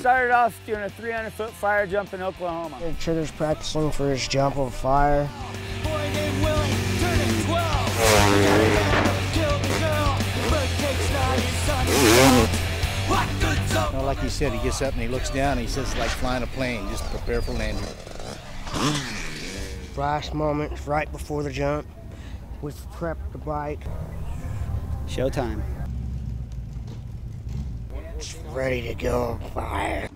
started off doing a 300-foot fire jump in Oklahoma. Trigger's practicing for his jump on fire. Well, like he said, he gets up and he looks down and he says it's like flying a plane, just prepare for landing. Last moments right before the jump, we've prepped the bike. Showtime. It's ready to go on fire.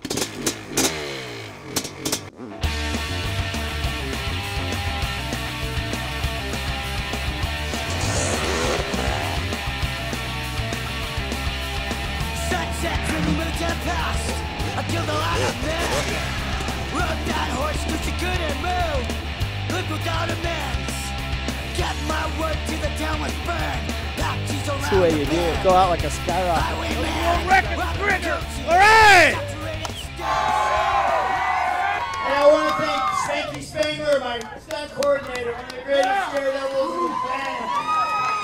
I killed a lot of men. Rode that horse cause you couldn't move. Lived without amends. Kept my word to the town was burned. That's the way you do it. Go out like a skyrocket. All right! And I want to thank Spanky Spangler, my stunt coordinator, one of the greatest daredevils in the planet.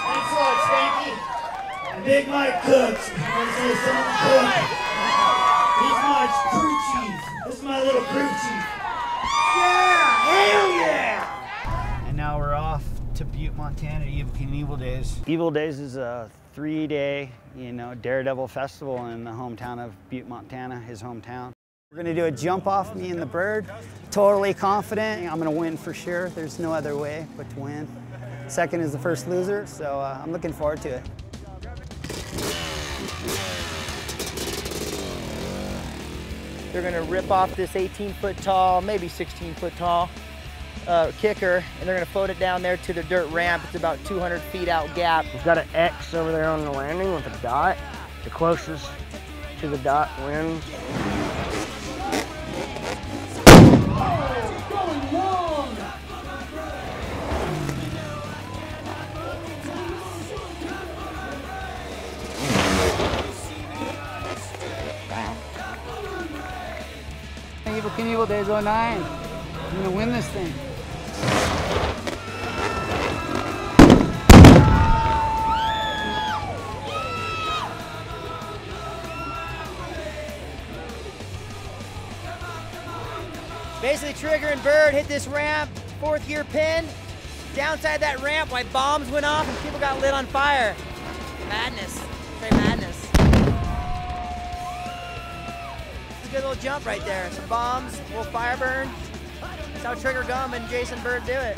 Thanks a lot, Spanky. And Big Mike Cooks. I want to say something Cook. He's my crew chief. This is my little crew chief. Yeah! Hell yeah! And now we're off to Butte, Montana, Evil Days. Evil Days is a 3-day, daredevil festival in the hometown of Butte, Montana, his hometown. We're gonna do a jump off, me and the bird. Totally confident, I'm gonna win for sure. There's no other way but to win. Second is the first loser, so I'm looking forward to it. They're gonna rip off this 18-foot tall, maybe 16-foot tall kicker, and they're gonna float it down there to the dirt ramp. It's about 200 feet out gap. We've got an X over there on the landing with a dot. The closest to the dot wins. Evil Days 09. I'm gonna win this thing. Basically, Trigger and Bird hit this ramp, 4th gear pin. Downside that ramp, while bombs went off and people got lit on fire. Madness, straight madness. It's a good little jump right there. Some bombs, a little fire burn. That's how Trigger Gumm and Jason Bird do it.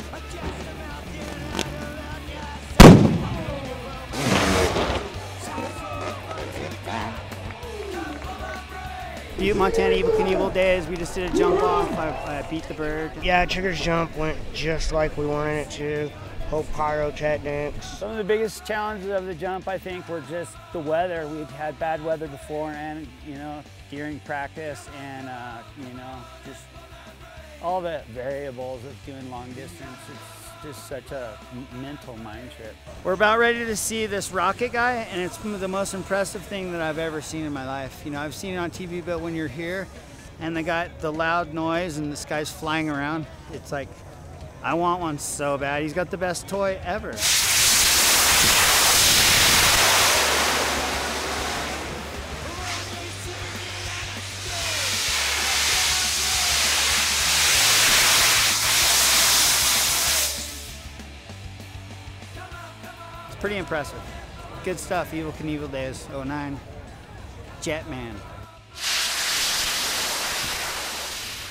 Butte, Montana, Evil Days. We just did a jump off. I beat the bird. Yeah, Trigger's jump went just like we wanted it to. Whole pyrotechnics. Some of the biggest challenges of the jump, I think, were just the weather. We'd had bad weather before, and during practice, and just all the variables of doing long distance. It's just such a mental mind trip. We're about ready to see this rocket guy, and it's the most impressive thing that I've ever seen in my life. I've seen it on TV, but when you're here, and they got the loud noise, and this guy's flying around, it's like, I want one so bad. He's got the best toy ever. It's pretty impressive. Good stuff, Evil Days 09. Jetman.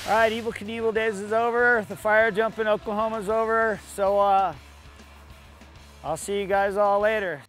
All right, Evil Days is over. The fire jump in Oklahoma is over. So I'll see you guys all later.